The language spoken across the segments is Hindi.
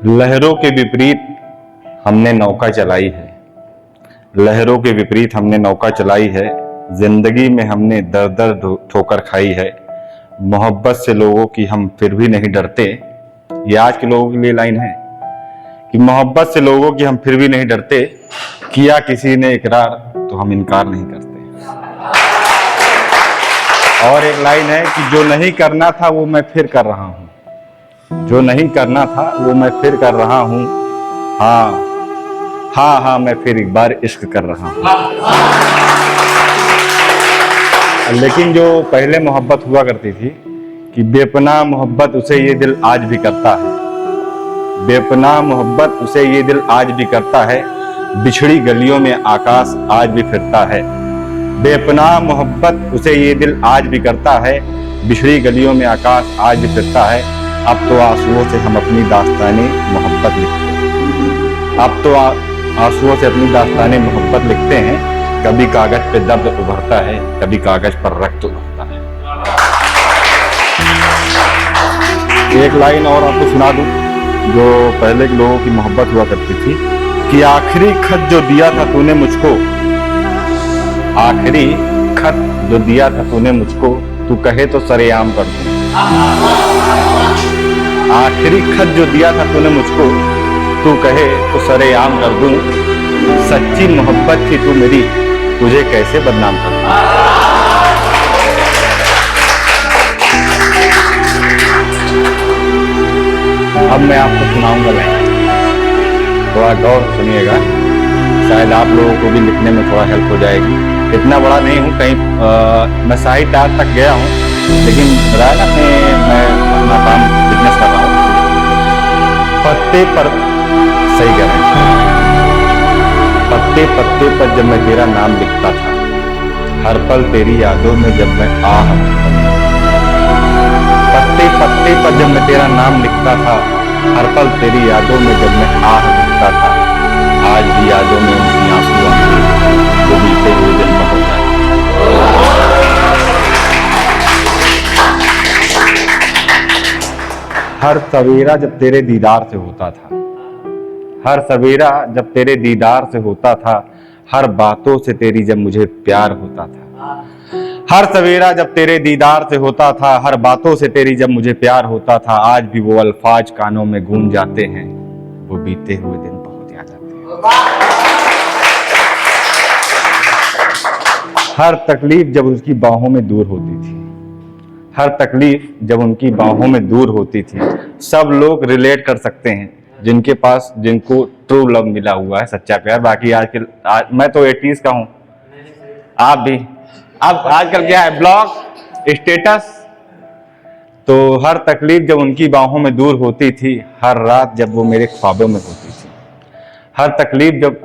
लहरों के विपरीत हमने नौका चलाई है। लहरों के विपरीत हमने नौका चलाई है। जिंदगी में हमने दर दर ठोकर खाई है। मोहब्बत से लोगों की हम फिर भी नहीं डरते। ये आज के लोगों के लिए लाइन है कि मोहब्बत से लोगों की हम फिर भी नहीं डरते। किया किसी ने इकरार तो हम इनकार नहीं करते। और एक लाइन है कि जो नहीं करना था वो मैं फिर कर रहा हूं। जो नहीं करना था वो मैं फिर कर रहा हूं। हाँ, मैं फिर एक बार इश्क कर रहा हूं। लेकिन जो पहले मोहब्बत हुआ करती थी कि बेपनाह मोहब्बत उसे ये दिल आज भी करता है। बेपनाह मोहब्बत उसे ये दिल आज भी करता है। बिछड़ी गलियों में आकाश आज भी फिरता है। बेपनाह मोहब्बत उसे ये दिल आज भी करता है। बिछड़ी गलियों में आकाश आज भी फिरता है। अब तो आंसुओं से हम अपनी दास्ताने मोहब्बत लिखते हैं। अब तो आंसुओं से अपनी दास्ताने मोहब्बत लिखते हैं। कभी कागज पे दर्द उभरता है, कभी कागज पर रक्त उभरता है। एक लाइन और आपको सुना दूं जो पहले के लोगों की मोहब्बत हुआ करती थी कि आखिरी खत जो दिया था तूने मुझको, आखिरी खत जो दिया था तूने मुझको, तू कहे तो सरेआम कर दूं। आखिरी खत जो दिया था तूने मुझको, तू कहे तो सरेआम कर दूं। सच्ची मोहब्बत थी तू मेरी, तुझे कैसे बदनाम कर दूं। अब मैं आपको सुनाऊंगा लाइन, थोड़ा गौर से सुनिएगा, शायद आप लोगों को भी लिखने में थोड़ा हेल्प हो जाएगी। इतना बड़ा नहीं हूँ, कहीं मैं साहित्य आर्ट तक गया हूँ, लेकिन बताया ना मैं अपना काम बिजनेस कर रहा हूँ। पत्ते पर सही कह रहे हैं, पत्ते पत्ते पर जब मैं तेरा नाम लिखता था, हर पल तेरी यादों में जब मैं आह भरता था। पत्ते पत्ते पर जब मैं तेरा नाम लिखता था, हर पल तेरी यादों में जब मैं आह भरता था। आज भी यादों में उनकी आंसू आते, वो बीते हुए दिन बहुत जाते। हर सवेरा जब तेरे दीदार से होता था, हर सवेरा जब तेरे दीदार से होता था, हर बातों से तेरी जब मुझे प्यार होता था। हर सवेरा जब तेरे दीदार से होता था, हर बातों से तेरी जब मुझे प्यार होता था। आज भी वो अल्फाज कानों में गूंज जाते हैं, वो बीते हुए दिन बहुत याद आते हैं। हर तकलीफ जब उसकी बाहों में दूर होती थी, हर तकलीफ जब उनकी बाहों में दूर होती थी। सब लोग रिलेट कर सकते हैं जिनके पास, जिनको ट्रू लव मिला हुआ है, सच्चा प्यार। बाकी मैं तो 80s का हूं, आप भी। अब आजकल क्या है, ब्लॉग स्टेटस। तो हर तकलीफ जब उनकी बाहों में दूर होती थी, हर रात जब वो मेरे ख्वाबों में होती थी। हर तकलीफ जब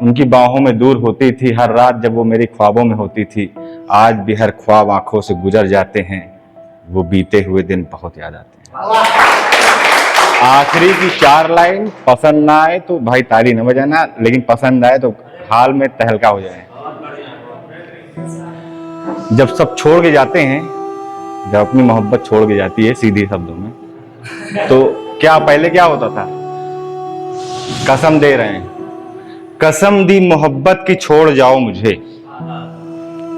उनकी बाहों में दूर होती थी, हर रात जब वो मेरी ख्वाबों में होती थी। आज भी हर ख्वाब आंखों से गुजर जाते हैं, वो बीते हुए दिन बहुत याद आते हैं। आखिरी की 4 लाइन पसंद ना आए तो भाई ताली न बजाना, लेकिन पसंद आए तो हाल में तहलका हो जाए। जब सब छोड़ के जाते हैं, जब अपनी मोहब्बत छोड़ के जाती है, सीधे शब्दों में, तो क्या पहले क्या होता था, कसम दे रहे हैं, कसम दी मोहब्बत की छोड़ जाओ मुझे,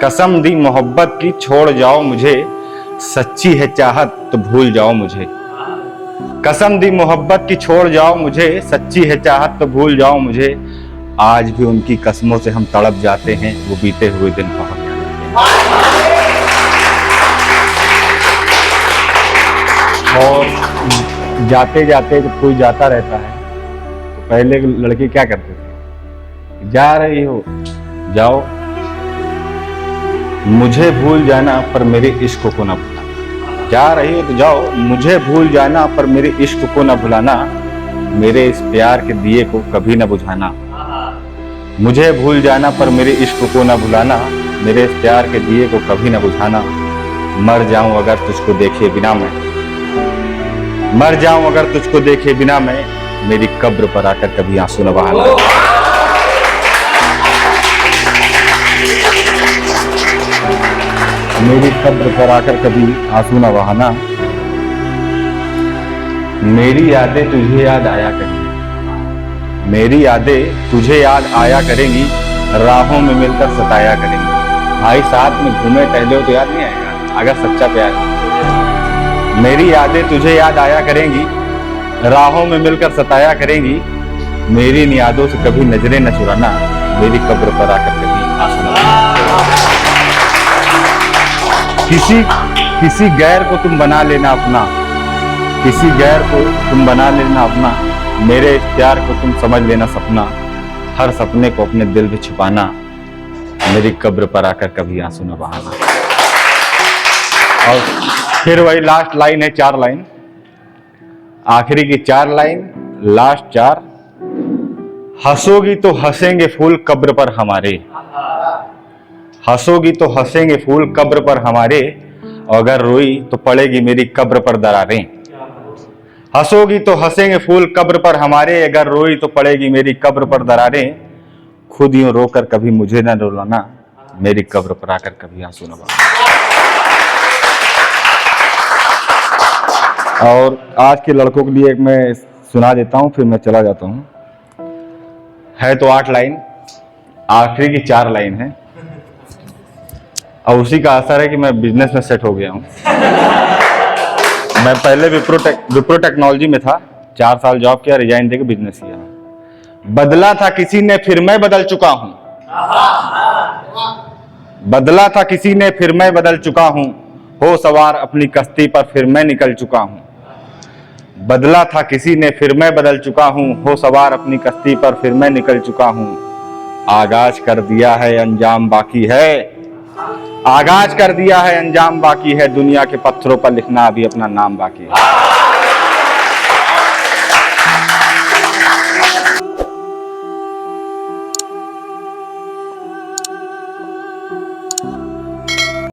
कसम दी मोहब्बत की छोड़ जाओ मुझे। सच्ची है चाहत तो भूल जाओ मुझे। कसम दी मोहब्बत की छोड़ जाओ मुझे, सच्ची है चाहत तो भूल जाओ मुझे। आज भी उनकी कसमों से हम तड़प जाते हैं, वो बीते हुए दिन बहुत याद आते हैं। और जाते जाते जब कोई जाता रहता है तो पहले लड़के क्या करते थे, जा रही हो जाओ, मुझे भूल जाना पर मेरे इश्क को ना भुलाना। जा रही हो तो जाओ, मुझे भूल जाना पर मेरे इश्क को ना भुलाना। मेरे इस प्यार के दिए को कभी ना बुझाना। मुझे भूल जाना पर मेरे इश्क को ना भुलाना। मेरे इस प्यार के दिए को कभी ना बुझाना। मर जाऊं अगर तुझको देखे बिना मैं, मर जाऊं अगर तुझको देखे बिना मैं। मेरी कब्र पर आकर कभी आंसू न बहाना। मेरी कब्र पर आकर कभी आंसू न बहाना। मेरी यादें तुझे याद आया करेंगी, मेरी यादें तुझे याद आया करेंगी, राहों में मिलकर सताया करेंगी। भाई साथ में घूमे टहले हो तो याद नहीं आएगा अगर सच्चा प्यार है। मेरी यादें तुझे याद आया करेंगी, राहों में मिलकर सताया करेंगी। मेरी इन यादों से कभी नजरें न चुराना, मेरी कब्र पर आकर कभी आंसू न बहाना। किसी गैर को तुम बना लेना अपना, किसी गैर को तुम बना लेना अपना, मेरे इस प्यार को तुम समझ लेना सपना। हर सपने को अपने दिल में छुपाना, मेरी कब्र पर आकर कभी आंसू न बहाना। और फिर वही लास्ट लाइन है, 4 लाइन, आखिरी की 4 लाइन, लास्ट 4। हंसोगी तो हंसेंगे फूल कब्र पर हमारे, हंसोगी तो हंसेंगे फूल कब्र पर हमारे, अगर रोई तो पड़ेगी मेरी कब्र पर दरारें। हंसोगी तो हंसेंगे फूल कब्र पर हमारे, अगर रोई तो पड़ेगी मेरी कब्र पर दरारें। खुद यूं रोकर कभी मुझे न रुलाना, मेरी कब्र पर आकर कभी आंसू न बहाना। और आज के लड़कों के लिए एक मैं सुना देता हूं, फिर मैं चला जाता हूं। है तो 8 लाइन, आखिरी की 4 लाइन है, और उसी का असर है कि मैं बिजनेस में सेट हो गया हूं। मैं पहले विप्रो टेक्नोलॉजी में था, 4 साल जॉब किया, रिजाइन देकर बिजनेस किया। बदला था किसी ने फिर मैं बदल चुका हूं, बदला था किसी ने फिर मैं बदल चुका हूं, हो सवार अपनी कश्ती पर फिर मैं निकल चुका हूं। बदला था किसी ने फिर मैं बदल चुका हूं, हो सवार अपनी कश्ती पर फिर मैं निकल चुका हूं। आगाज कर दिया है अंजाम बाकी है, आगाज कर दिया है अंजाम बाकी है, दुनिया के पत्थरों पर लिखना अभी अपना नाम बाकी है।